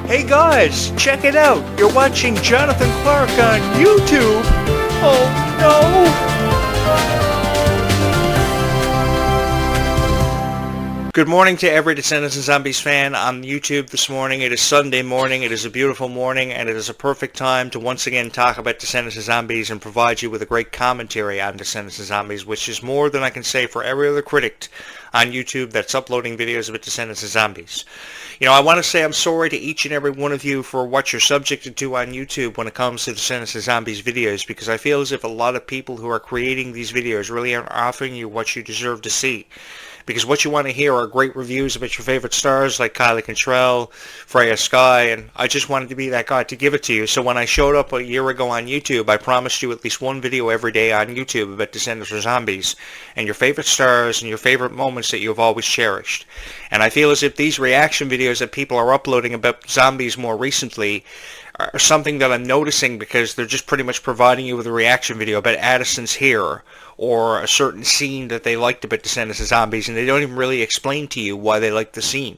Hey guys, check it out. You're watching Jonathan Clarke on YouTube. Oh no! Good morning to every Descendants and Zombies fan on YouTube this morning. It is Sunday morning. It is a beautiful morning, and it is a perfect time to once again talk about Descendants and Zombies and provide you with a great commentary on Descendants and Zombies, which is more than I can say for every other critic on YouTube that's uploading videos about Descendants and Zombies. You know, I want to say I'm sorry to each and every one of you for what you're subjected to on YouTube when it comes to Descendants and Zombies videos, because I feel as if a lot of people who are creating these videos really aren't offering you what you deserve to see. Because what you want to hear are great reviews about your favorite stars like Kylie Cantrell, Freya Sky, and I just wanted to be that guy to give it to you. So when I showed up a year ago on YouTube, I promised you at least one video every day on YouTube about Descendants or Zombies, and your favorite stars and your favorite moments that you have always cherished. And I feel as if these reaction videos that people are uploading about zombies more recently are something that I'm noticing, because they're just pretty much providing you with a reaction video about Addison's hair or a certain scene that they liked about Descendants of Zombies, and they don't even really explain to you why they like the scene.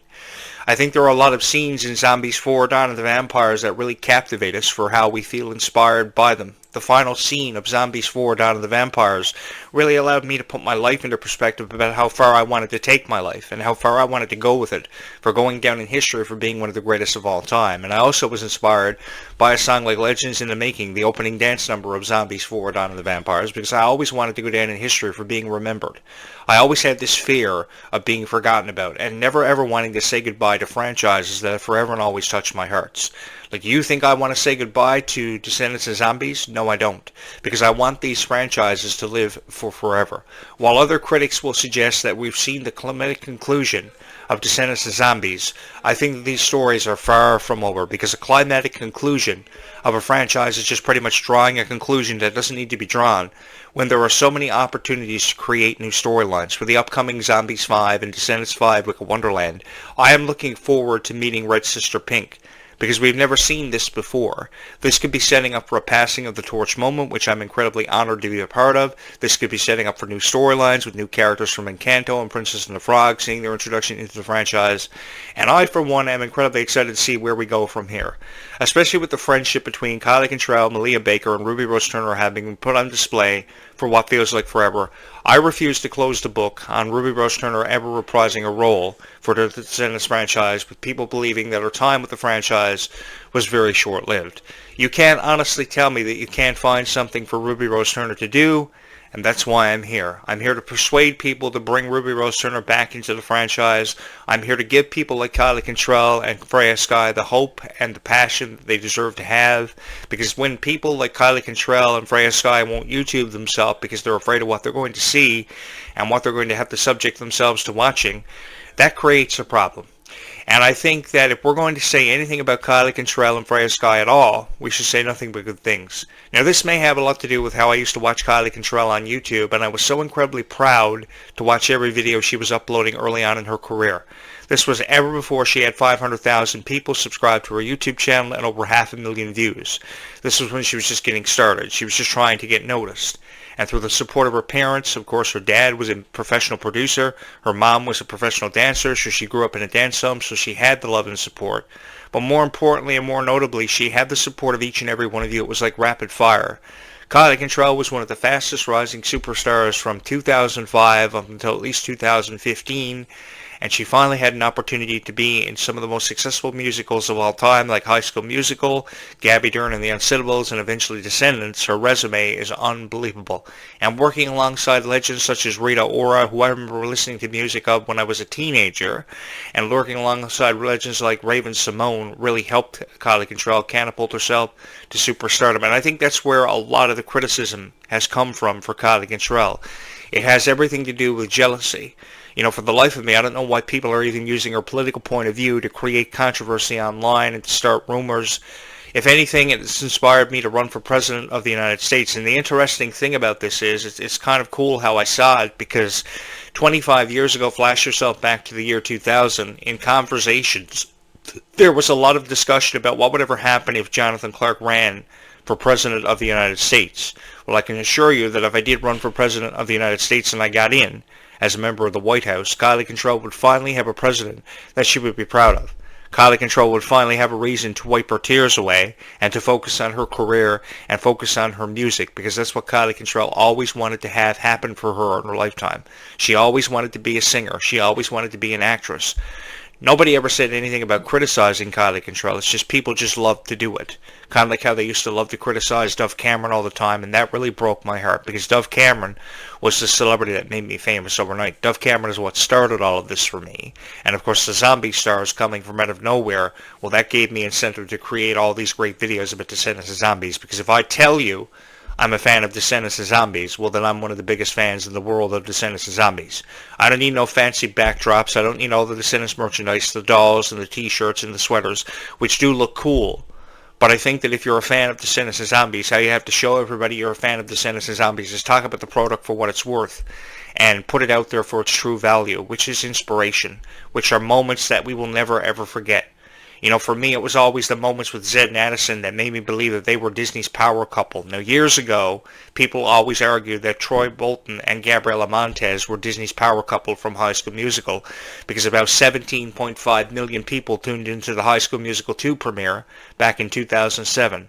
I think there are a lot of scenes in Zombies 4: Dawn of the Vampires that really captivate us for how we feel inspired by them. The final scene of Zombies 4: Dawn of the Vampires really allowed me to put my life into perspective about how far I wanted to take my life and how far I wanted to go with it, for going down in history for being one of the greatest of all time. And I also was inspired by a song like Legends in the Making, the opening dance number of Zombies 4: Dawn of the Vampires, because I always wanted to go down in history for being remembered. I always had this fear of being forgotten about and never ever wanting to say goodbye to franchises that have forever and always touched my hearts. Like, you think I want to say goodbye to Descendants of Zombies? No, I don't. Because I want these franchises to live for forever. While other critics will suggest that we've seen the climatic conclusion of Descendants of Zombies, I think that these stories are far from over, because a climatic conclusion of a franchise is just pretty much drawing a conclusion that doesn't need to be drawn, when there are so many opportunities to create new storylines. For the upcoming Zombies 5 and Descendants 5 Wicked Wonderland, I am looking forward to meeting Red Sister Pink, because we've never seen this before. This could be setting up for a passing of the torch moment, which I'm incredibly honored to be a part of. This could be setting up for new storylines with new characters from Encanto and Princess and the Frog, seeing their introduction into the franchise. And I, for one, am incredibly excited to see where we go from here, especially with the friendship between Kylie Cantrell, Malia Baker, and Ruby Rose Turner having been put on display for what feels like forever. I refuse to close the book on Ruby Rose Turner ever reprising a role for the Descendants franchise, with people believing that her time with the franchise was very short-lived. You can't honestly tell me that you can't find something for Ruby Rose Turner to do, and that's why I'm here. I'm here to persuade people to bring Ruby Rose Turner back into the franchise. I'm here to give people like Kylie Cantrell and Freya Sky the hope and the passion that they deserve to have, because when people like Kylie Cantrell and Freya Sky won't YouTube themselves because they're afraid of what they're going to see and what they're going to have to subject themselves to watching, that creates a problem. And I think that if we're going to say anything about Kylie Cantrell and Freya Sky at all, we should say nothing but good things. Now, this may have a lot to do with how I used to watch Kylie Cantrell on YouTube, and I was so incredibly proud to watch every video she was uploading early on in her career. This was ever before she had 500,000 people subscribed to her YouTube channel and over 500,000 views. This was when she was just getting started. She was just trying to get noticed. And through the support of her parents, of course, her dad was a professional producer, her mom was a professional dancer, so she grew up in a dance home, so she had the love and support. But more importantly and more notably, she had the support of each and every one of you. It was like rapid fire. Kylie Cantrell was one of the fastest rising superstars from 2005 up until at least 2015, and she finally had an opportunity to be in some of the most successful musicals of all time, like High School Musical, Gabby Byrne and the Unsittables, and eventually Descendants. Her resume is unbelievable. And working alongside legends such as Rita Ora, who I remember listening to music of when I was a teenager, and working alongside legends like Raven Simone, really helped Kylie Cantrell catapult herself to superstardom. And I think that's where a lot of the criticism has come from for Kylie Cantrell. It has everything to do with jealousy. You know, for the life of me, I don't know why people are even using her political point of view to create controversy online and to start rumors. If anything, it's inspired me to run for President of the United States. And the interesting thing about this is, it's kind of cool how I saw it, because 25 years ago, flash yourself back to the year 2000, in conversations, there was a lot of discussion about what would ever happen if Jonathan Clarke ran for President of the United States. Well, I can assure you that if I did run for President of the United States and I got in as a member of the White House, Kylie Cantrell would finally have a president that she would be proud of. Kylie Control would finally have a reason to wipe her tears away and to focus on her career and focus on her music, because that's what Kylie Control always wanted to have happen for her in her lifetime. She always wanted to be a singer. She always wanted to be an actress. Nobody ever said anything about criticizing Kylie Control. It's just people just love to do it. Kind of like how they used to love to criticize Dove Cameron all the time, and that really broke my heart, because Dove Cameron was the celebrity that made me famous overnight. Dove Cameron is what started all of this for me. And of course the zombie stars coming from out of nowhere, well, that gave me incentive to create all these great videos about Descendants of Zombies, because if I tell you I'm a fan of Descendants of Zombies, well then I'm one of the biggest fans in the world of Descendants of Zombies. I don't need no fancy backdrops. I don't need all the Descendants merchandise, the dolls and the t-shirts and the sweaters, which do look cool. But I think that if you're a fan of Descendants of Zombies, how you have to show everybody you're a fan of Descendants of Zombies is talk about the product for what it's worth and put it out there for its true value, which is inspiration, which are moments that we will never ever forget. You know, for me, it was always the moments with Zed and Addison that made me believe that they were Disney's power couple. Now, years ago, people always argued that Troy Bolton and Gabriela Montez were Disney's power couple from High School Musical, because about 17.5 million people tuned into the High School Musical 2 premiere back in 2007.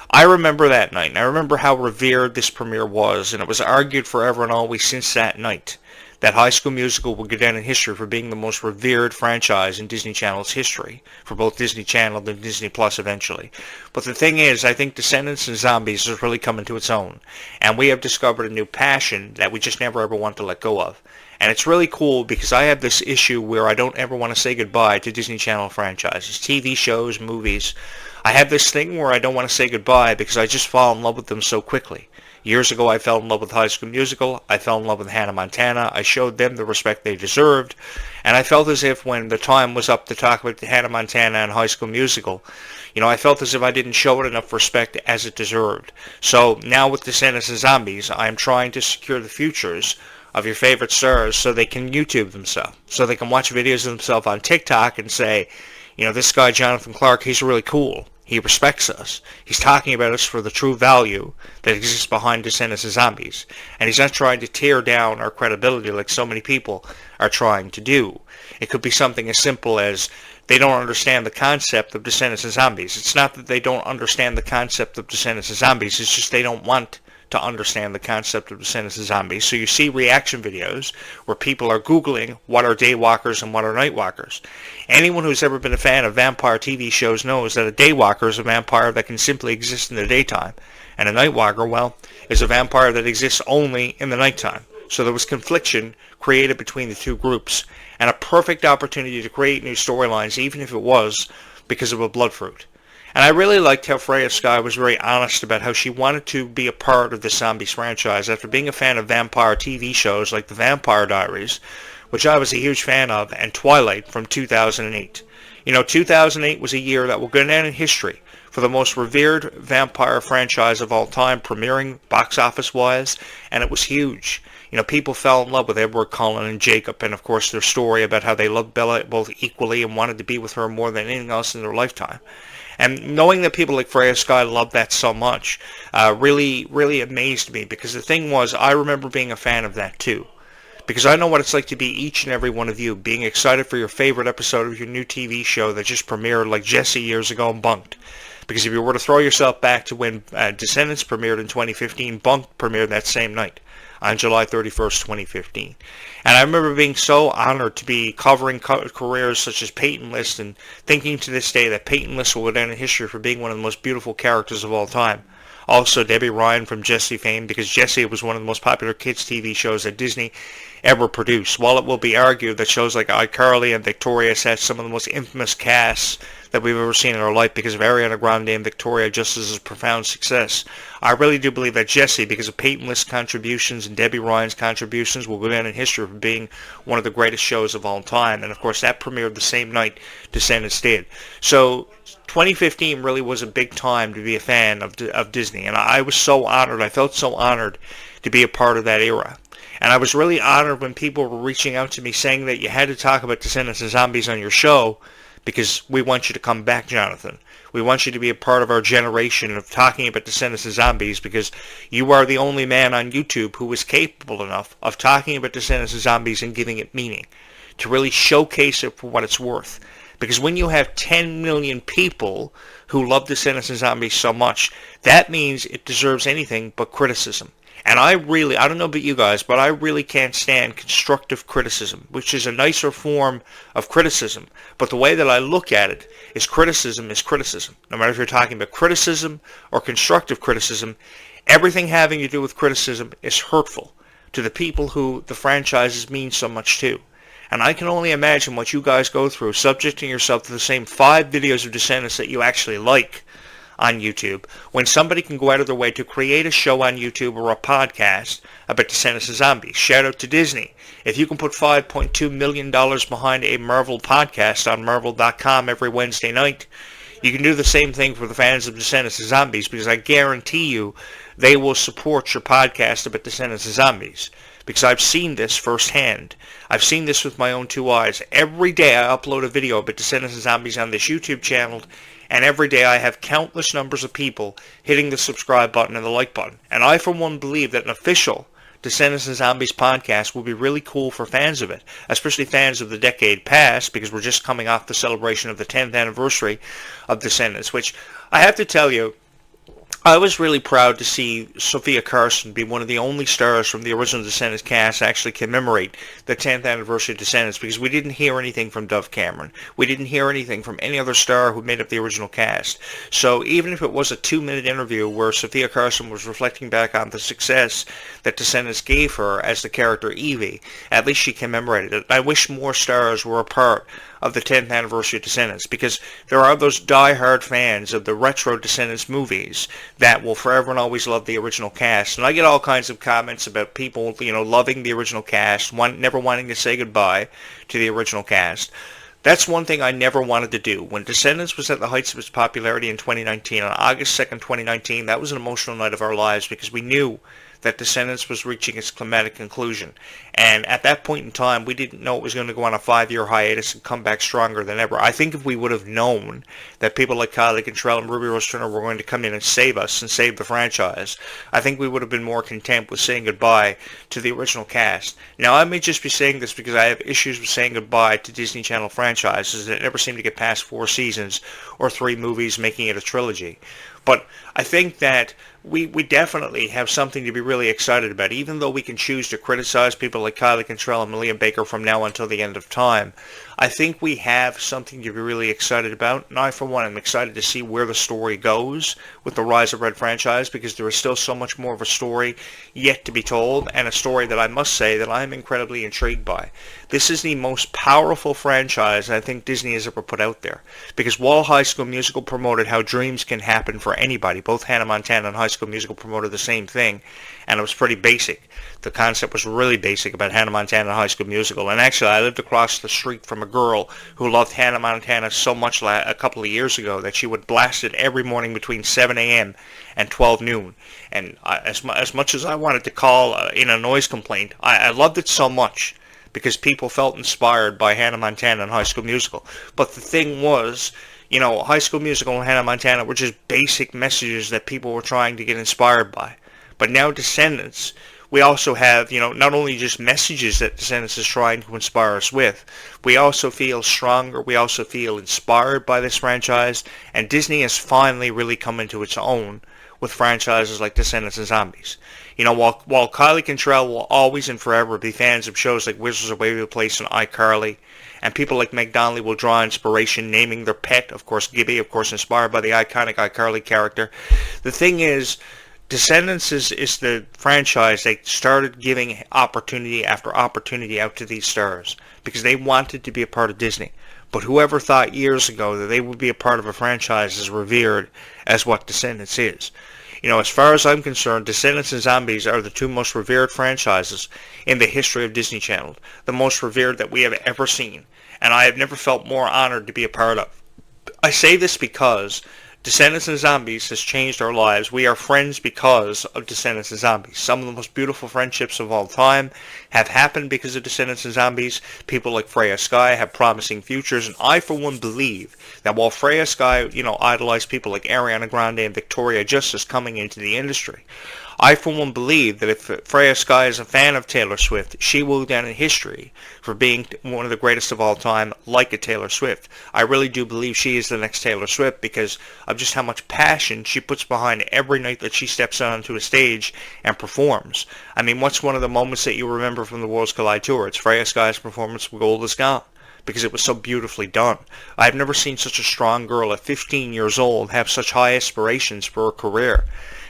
I remember that night, and I remember how revered this premiere was, and it was argued forever and always since that night that High School Musical will go down in history for being the most revered franchise in Disney Channel's history, for both Disney Channel and Disney Plus eventually. But the thing is, I think Descendants and Zombies is really coming to its own, and we have discovered a new passion that we just never ever want to let go of. And it's really cool because I have this issue where I don't ever want to say goodbye to Disney Channel franchises, TV shows, movies. I have this thing where I don't want to say goodbye because I just fall in love with them so quickly. Years ago, I fell in love with High School Musical. I fell in love with Hannah Montana. I showed them the respect they deserved. And I felt as if when the time was up to talk about Hannah Montana and High School Musical, you know, I felt as if I didn't show it enough respect as it deserved. So now with Descendants of Zombies, I'm trying to secure the futures of your favorite stars so they can YouTube themselves, so they can watch videos of themselves on TikTok and say, you know, this guy Jonathan Clarke, he's really cool. He respects us. He's talking about us for the true value that exists behind Descendants of Zombies. And he's not trying to tear down our credibility like so many people are trying to do. It could be something as simple as they don't understand the concept of Descendants of Zombies. It's not that they don't understand the concept of Descendants of Zombies. It's just they don't want to understand the concept of Descendants of Zombies. So you see reaction videos where people are Googling what are daywalkers and what are nightwalkers. Anyone who's ever been a fan of vampire TV shows knows that a daywalker is a vampire that can simply exist in the daytime. And a nightwalker, well, is a vampire that exists only in the nighttime. So there was confliction created between the two groups, and a perfect opportunity to create new storylines, even if it was because of a blood fruit. And I really liked how Freya Sky was very honest about how she wanted to be a part of the Zombies franchise after being a fan of vampire TV shows like The Vampire Diaries, which I was a huge fan of, and Twilight from 2008. You know, 2008 was a year that will go down in history for the most revered vampire franchise of all time, premiering box office-wise, and it was huge. You know, people fell in love with Edward Cullen and Jacob, and of course their story about how they loved Bella both equally and wanted to be with her more than anything else in their lifetime. And knowing that people like Freya Sky loved that so much really amazed me, because the thing was, I remember being a fan of that too. Because I know what it's like to be each and every one of you, being excited for your favorite episode of your new TV show that just premiered like Jesse years ago and Bunked. Because if you were to throw yourself back to when Descendants premiered in 2015, Bunked premiered that same night on July 31st, 2015. And I remember being so honored to be covering careers such as Peyton List, and thinking to this day that Peyton List will go down in history for being one of the most beautiful characters of all time. Also, Debbie Ryan from Jessie fame, because Jessie was one of the most popular kids' TV shows that Disney ever produced. While it will be argued that shows like iCarly and Victorious had some of the most infamous casts that we've ever seen in our life because of Ariana Grande and Victoria just as a profound success, I really do believe that Jessie, because of Peyton List's contributions and Debbie Ryan's contributions, will go down in history for being one of the greatest shows of all time. And of course that premiered the same night Descendants did. So 2015 really was a big time to be a fan of Disney, and I was so honored. I felt so honored to be a part of that era. And I was really honored when people were reaching out to me saying that you had to talk about Descendants of Zombies on your show because we want you to come back, Jonathan. We want you to be a part of our generation of talking about Descendants of Zombies, because you are the only man on YouTube who is capable enough of talking about Descendants of Zombies and giving it meaning, to really showcase it for what it's worth. Because when you have 10 million people who love Descendants and Zombies so much, that means it deserves anything but criticism. And I don't know about you guys, but I really can't stand constructive criticism, which is a nicer form of criticism. But the way that I look at it is criticism. No matter if you're talking about criticism or constructive criticism, everything having to do with criticism is hurtful to the people who the franchises mean so much to. And I can only imagine what you guys go through subjecting yourself to the same 5 videos of Descendants that you actually like on YouTube, when somebody can go out of their way to create a show on YouTube or a podcast about Descendants and Zombies. Shout out to Disney. If you can put $5.2 million behind a Marvel podcast on Marvel.com every Wednesday night, you can do the same thing for the fans of Descendants and Zombies, because I guarantee you they will support your podcast about Descendants and Zombies. Because I've seen this firsthand. I've seen this with my own 2 eyes. Every day I upload a video about Descendants and Zombies on this YouTube channel, and every day I have countless numbers of people hitting the subscribe button and the like button. And I, for one, believe that an official Descendants and Zombies podcast will be really cool for fans of it, especially fans of the decade past, because we're just coming off the celebration of the 10th anniversary of Descendants, which I have to tell you, I was really proud to see Sophia Carson be one of the only stars from the original Descendants cast to actually commemorate the 10th anniversary of Descendants, because we didn't hear anything from Dove Cameron. We didn't hear anything from any other star who made up the original cast. So even if it was a 2-minute interview where Sophia Carson was reflecting back on the success that Descendants gave her as the character Evie, at least she commemorated it. I wish more stars were a part of the 10th anniversary of Descendants, because there are those die-hard fans of the retro Descendants movies that will forever and always love the original cast. And I get all kinds of comments about people, loving the original cast, never wanting to say goodbye to the original cast. That's one thing I never wanted to do. When Descendants was at the heights of its popularity in 2019, on August 2nd, 2019, that was an emotional night of our lives, because we knew that Descendants was reaching its climatic conclusion. And at that point in time, we didn't know it was going to go on a 5-year hiatus and come back stronger than ever. I think if we would have known that people like Kylie Cantrell and Ruby Rose Turner were going to come in and save us and save the franchise, I think we would have been more content with saying goodbye to the original cast. Now, I may just be saying this because I have issues with saying goodbye to Disney Channel franchises that never seem to get past 4 seasons or 3 movies, making it a trilogy. But I think that we definitely have something to be really excited about, even though we can choose to criticize people like Kylie Cantrell and Malia Baker from now until the end of time. I think we have something to be really excited about, and I, for one, am excited to see where the story goes with the Rise of Red franchise, because there is still so much more of a story yet to be told, and a story that I must say that I am incredibly intrigued by. This is the most powerful franchise I think Disney has ever put out there, because while High School Musical promoted how dreams can happen for anybody, both Hannah Montana and High School Musical promoted the same thing, and it was pretty basic. The concept was really basic about Hannah Montana and High School Musical. And actually, I lived across the street from a girl who loved Hannah Montana so much a couple of years ago that she would blast it every morning between 7 a.m. and 12 noon. And as much as I wanted to call in a noise complaint, I loved it so much because people felt inspired by Hannah Montana and High School Musical. But the thing was, High School Musical and Hannah Montana were just basic messages that people were trying to get inspired by. But now Descendants, we also have, not only just messages that Descendants is trying to inspire us with, we also feel stronger, we also feel inspired by this franchise, and Disney has finally really come into its own with franchises like Descendants and Zombies. While Kylie Cantrell will always and forever be fans of shows like Wizards of Waverly Place and iCarly, and people like Meg Donnelly will draw inspiration naming their pet, of course Gibby, of course inspired by the iconic iCarly character, the thing is, Descendants is the franchise that started giving opportunity after opportunity out to these stars because they wanted to be a part of Disney. But whoever thought years ago that they would be a part of a franchise as revered as what Descendants is? As far as I'm concerned, Descendants and Zombies are the 2 most revered franchises in the history of Disney Channel, the most revered that we have ever seen, and I have never felt more honored to be a part of. I say this because Descendants and Zombies has changed our lives. We are friends because of Descendants and Zombies. Some of the most beautiful friendships of all time have happened because of Descendants and Zombies. People like Freya Sky have promising futures, and I, for one, believe that while Freya Sky, idolized people like Ariana Grande and Victoria Justice coming into the industry, I for one believe that if Freya Sky is a fan of Taylor Swift, she will go down in history for being one of the greatest of all time, like a Taylor Swift. I really do believe she is the next Taylor Swift because of just how much passion she puts behind every night that she steps onto a stage and performs. I mean, what's one of the moments that you remember from the Worlds Collide Tour? It's Freya Sky's performance with Gold Is Gone, because it was so beautifully done. I've never seen such a strong girl at 15 years old have such high aspirations for her career.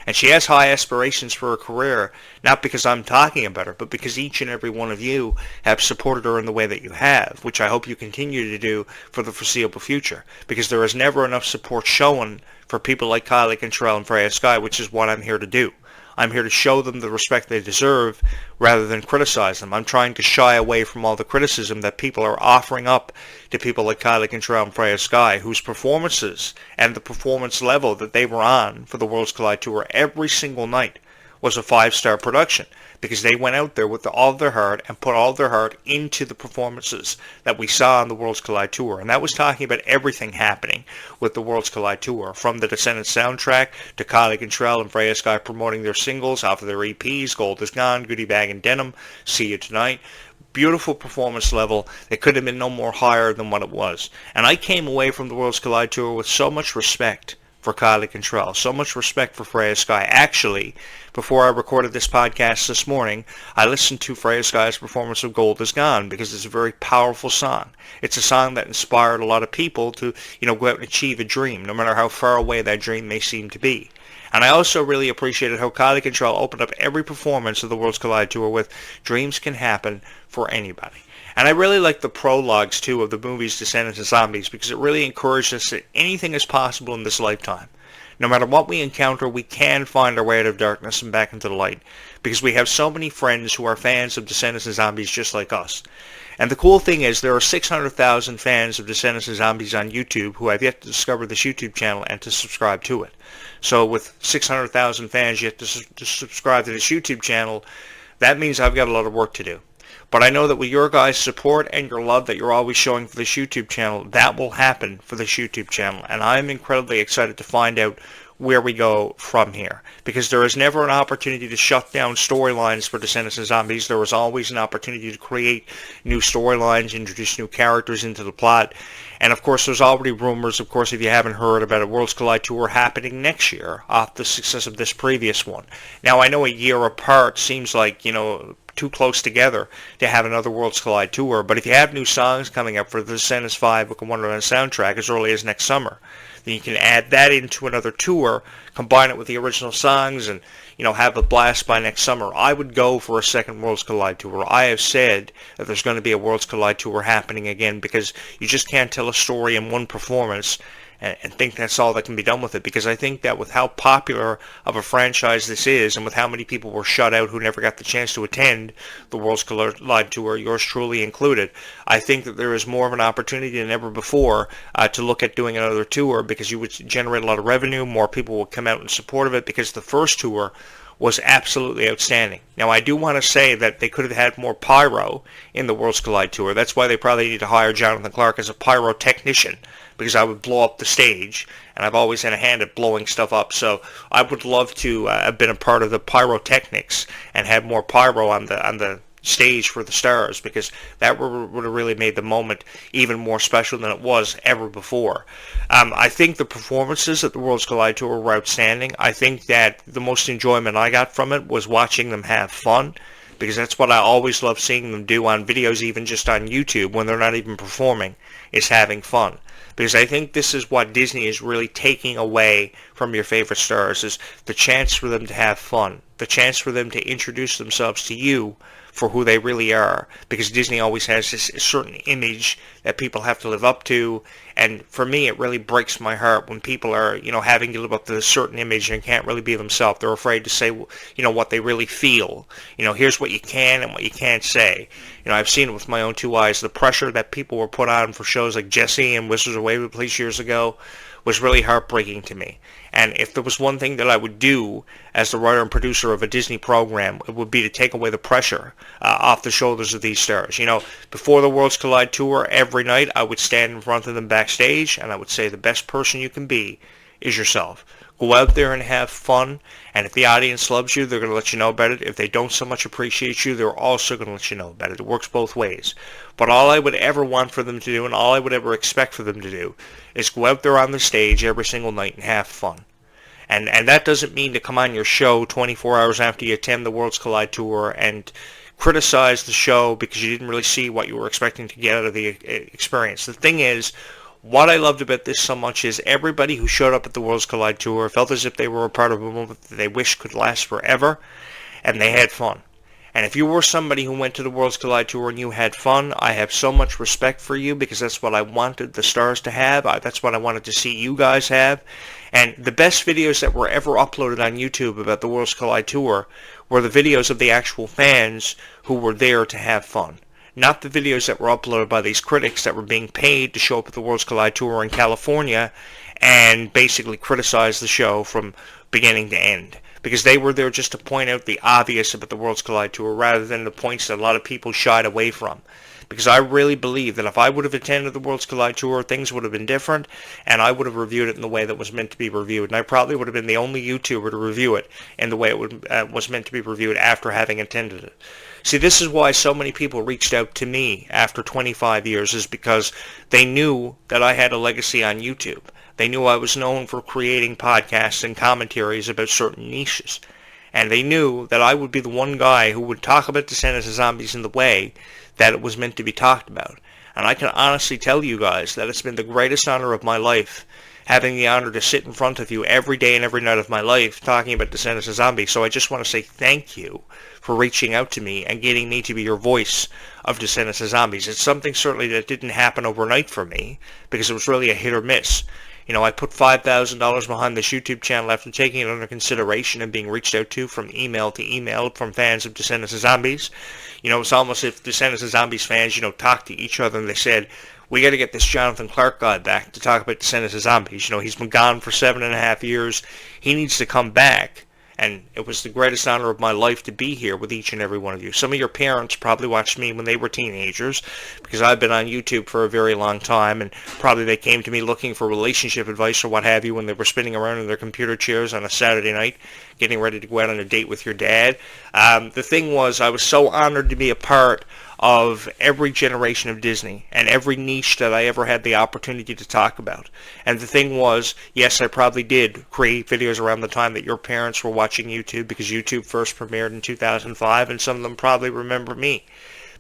And she has high aspirations for her career, not because I'm talking about her, but because each and every one of you have supported her in the way that you have, which I hope you continue to do for the foreseeable future, because there is never enough support shown for people like Kylie Cantrell and Freya Sky, which is what I'm here to do. I'm here to show them the respect they deserve rather than criticize them. I'm trying to shy away from all the criticism that people are offering up to people like Kylie Cantrell and Freya Sky, whose performances and the performance level that they were on for the Worlds Collide Tour every single night was a 5-star production, because they went out there with all of their heart and put all of their heart into the performances that we saw on the Worlds Collide Tour. And that was talking about everything happening with the Worlds Collide Tour, from the Descendants soundtrack to Kylie Cantrell and Freya Sky promoting their singles off of their EPs, Gold Is Gone, Goodie Bag and Denim, See You Tonight. Beautiful performance level. It could have been no more higher than what it was. And I came away from the Worlds Collide Tour with so much respect for Kylie Cantrell, so much respect for Freya Sky. Actually, before I recorded this podcast this morning, I listened to Freya Sky's performance of Gold Is Gone, because it's a very powerful song. It's a song that inspired a lot of people to, go out and achieve a dream, no matter how far away that dream may seem to be. And I also really appreciated how Kylie Cantrell opened up every performance of the Worlds Collide Tour with "Dreams can happen for anybody." And I really like the prologues, too, of the movies Descendants and Zombies, because it really encouraged us that anything is possible in this lifetime. No matter what we encounter, we can find our way out of darkness and back into the light, because we have so many friends who are fans of Descendants and Zombies just like us. And the cool thing is, there are 600,000 fans of Descendants and Zombies on YouTube who have yet to discover this YouTube channel and to subscribe to it. So with 600,000 fans yet to subscribe to this YouTube channel, that means I've got a lot of work to do. But I know that with your guys' support and your love that you're always showing for this YouTube channel, that will happen for this YouTube channel. And I'm incredibly excited to find out where we go from here, because there is never an opportunity to shut down storylines for Descendants and Zombies. There is always an opportunity to create new storylines, introduce new characters into the plot. And of course, there's already rumors, of course, if you haven't heard, about a Worlds Collide Tour happening next year off the success of this previous one. Now, I know a year apart seems like, too close together to have another Worlds Collide Tour, but if you have new songs coming up for the Descendants 5 Book of Wonderland soundtrack as early as next summer, then you can add that into another tour, combine it with the original songs, and have a blast by next summer. I would go for a second Worlds Collide Tour. I have said that there's going to be a Worlds Collide Tour happening again, because you just can't tell a story in one performance and think that's all that can be done with it, because I think that with how popular of a franchise this is, and with how many people were shut out who never got the chance to attend the Worlds Collide Tour, yours truly included, I think that there is more of an opportunity than ever before to look at doing another tour, because you would generate a lot of revenue, more people would come out in support of it, because the first tour was absolutely outstanding. Now, I do want to say that they could have had more pyro in the Worlds Collide Tour. That's why they probably need to hire Jonathan Clarke as a pyrotechnician, because I would blow up the stage, and I've always had a hand at blowing stuff up. So I would love to have been a part of the pyrotechnics and have more pyro on the stage for the stars, because that would have really made the moment even more special than it was ever before. I think the performances at the Worlds Collide Tour were outstanding. I think that the most enjoyment I got from it was watching them have fun, because that's what I always love seeing them do on videos, even just on YouTube when they're not even performing, is having fun. Because I think this is what Disney is really taking away from your favorite stars, is the chance for them to have fun, the chance for them to introduce themselves to you for who they really are, because Disney always has this certain image that people have to live up to, and for me it really breaks my heart when people are, having to live up to a certain image and can't really be themselves. They're afraid to say, what they really feel. Here's what you can and what you can't say. I've seen it with my own two eyes. The pressure that people were put on for shows like Jessie and Wizards of Waverly Place years ago was really heartbreaking to me. And if there was one thing that I would do as the writer and producer of a Disney program, it would be to take away the pressure off the shoulders of these stars. Before the Worlds Collide Tour, every night I would stand in front of them backstage and I would say, the best person you can be is yourself. Go out there and have fun, and if the audience loves you, they're going to let you know about it. If they don't so much appreciate you, they're also going to let you know about it. It works both ways. But all I would ever want for them to do, and all I would ever expect for them to do, is go out there on the stage every single night and have fun. And that doesn't mean to come on your show 24 hours after you attend the Worlds Collide Tour and criticize the show because you didn't really see what you were expecting to get out of the experience. The thing is, what I loved about this so much is everybody who showed up at the Worlds Collide Tour felt as if they were a part of a moment that they wish could last forever, and they had fun. And if you were somebody who went to the Worlds Collide Tour and you had fun, I have so much respect for you because that's what I wanted the stars to have. That's what I wanted to see you guys have. And the best videos that were ever uploaded on YouTube about the Worlds Collide Tour were the videos of the actual fans who were there to have fun. Not the videos that were uploaded by these critics that were being paid to show up at the Worlds Collide Tour in California and basically criticize the show from beginning to end. Because they were there just to point out the obvious about the Worlds Collide Tour rather than the points that a lot of people shied away from. Because I really believe that if I would have attended the Worlds Collide Tour, things would have been different, and I would have reviewed it in the way that was meant to be reviewed. And I probably would have been the only YouTuber to review it in the way it was meant to be reviewed after having attended it. See, this is why so many people reached out to me after 25 years, is because they knew that I had a legacy on YouTube. They knew I was known for creating podcasts and commentaries about certain niches. And they knew that I would be the one guy who would talk about Descendants of Zombies in the way that it was meant to be talked about. And I can honestly tell you guys that it's been the greatest honor of my life, having the honor to sit in front of you every day and every night of my life talking about Descendants of Zombies. So I just want to say thank you for reaching out to me and getting me to be your voice of Descendants of Zombies. It's something certainly that didn't happen overnight for me, because it was really a hit or miss. You know, I put $5,000 behind this YouTube channel after taking it under consideration and being reached out to from email to email from fans of Descendants of Zombies. You know, it's almost if Descendants of Zombies fans, you know, talked to each other and they said, we got to get this Jonathan Clarke guy back to talk about Descendants of Zombies. You know, he's been gone for 7.5 years. He needs to come back. And it was the greatest honor of my life to be here with each and every one of you. Some of your parents probably watched me when they were teenagers, because I've been on YouTube for a very long time, and probably they came to me looking for relationship advice or what have you when they were spinning around in their computer chairs on a Saturday night, getting ready to go out on a date with your dad. The thing was, I was so honored to be a part of every generation of Disney and every niche that I ever had the opportunity to talk about. And the thing was, yes, I probably did create videos around the time that your parents were watching YouTube, because YouTube first premiered in 2005, and some of them probably remember me,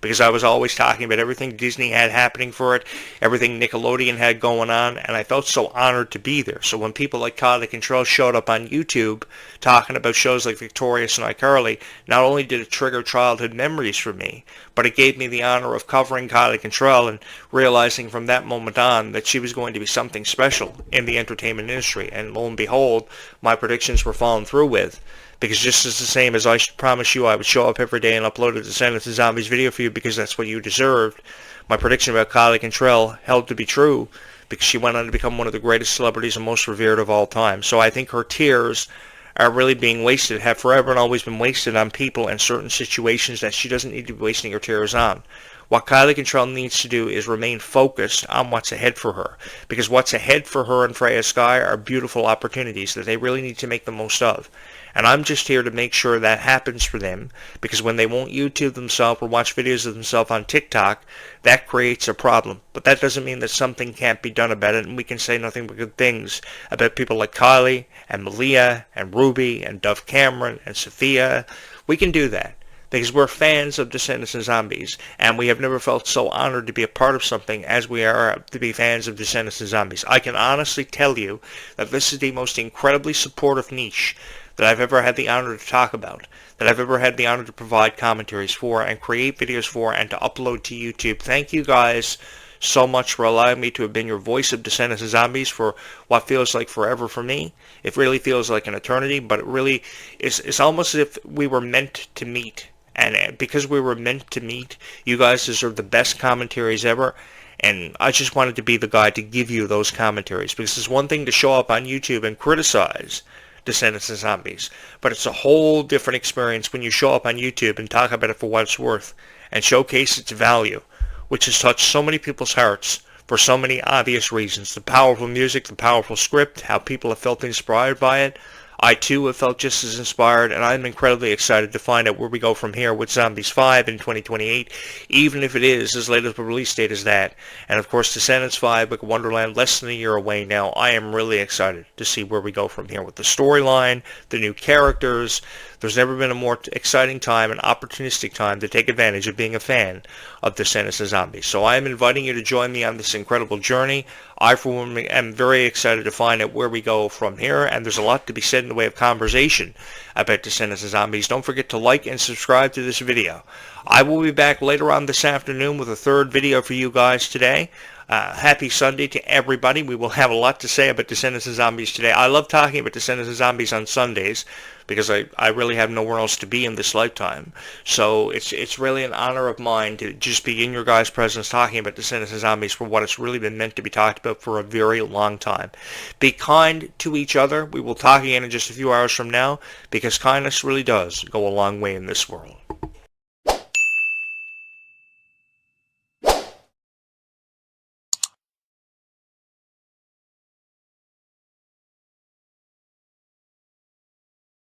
because I was always talking about everything Disney had happening for it, everything Nickelodeon had going on, and I felt so honored to be there. So when people like Kylie Control showed up on YouTube talking about shows like Victorious and iCarly, not only did it trigger childhood memories for me, but it gave me the honor of covering Kylie Control and realizing from that moment on that she was going to be something special in the entertainment industry. And lo and behold, my predictions were fallen through with. Because just as the same as I promised you I would show up every day and upload a Descendants of Zombies video for you because that's what you deserved, my prediction about Kylie Control held to be true, because she went on to become one of the greatest celebrities and most revered of all time. So I think her tears are really being wasted, have forever and always been wasted on people in certain situations that she doesn't need to be wasting her tears on. What Kylie Control needs to do is remain focused on what's ahead for her, because what's ahead for her and Freya Sky are beautiful opportunities that they really need to make the most of. And I'm just here to make sure that happens for them, because when they won't YouTube themselves or watch videos of themselves on TikTok, that creates a problem. But that doesn't mean that something can't be done about it, and we can say nothing but good things about people like Kylie and Malia and Ruby and Dove Cameron and Sophia. We can do that, because we're fans of Descendants of Zombies, and we have never felt so honored to be a part of something as we are to be fans of Descendants of Zombies. I can honestly tell you that this is the most incredibly supportive niche that I've ever had the honor to talk about, that I've ever had the honor to provide commentaries for and create videos for and to upload to YouTube. Thank you guys so much for allowing me to have been your voice of Descendants of Zombies for what feels like forever for me. It really feels like an eternity, but it really is, it's almost as if we were meant to meet. And because we were meant to meet, you guys deserve the best commentaries ever. And I just wanted to be the guy to give you those commentaries, because it's one thing to show up on YouTube and criticize Descendants of Zombies, but it's a whole different experience when you show up on YouTube and talk about it for what it's worth and showcase its value, which has touched so many people's hearts for so many obvious reasons. The powerful music, the powerful script, how people have felt inspired by it. I too have felt just as inspired, and I'm incredibly excited to find out where we go from here with Zombies 5 in 2028, even if it is as late of a release date as that. And of course, Descendants 5, Wicked Wonderland, less than a year away now. I am really excited to see where we go from here with the storyline, the new characters. There's never been a more exciting time, an opportunistic time to take advantage of being a fan of Descendants of Zombies. So I am inviting you to join me on this incredible journey. I, for one, am very excited to find out where we go from here, and there's a lot to be said in the way of conversation about Descendants of Zombies. Don't forget to like and subscribe to this video. I will be back later on this afternoon with a third video for you guys today. Happy Sunday to everybody. We will have a lot to say about Descendants of Zombies today. I love talking about Descendants of Zombies on Sundays because I really have nowhere else to be in this lifetime. So it's really an honor of mine to just be in your guys' presence talking about Descendants of Zombies for what it's really been meant to be talked about for a very long time. Be kind to each other. We will talk again in just a few hours from now because kindness really does go a long way in this world.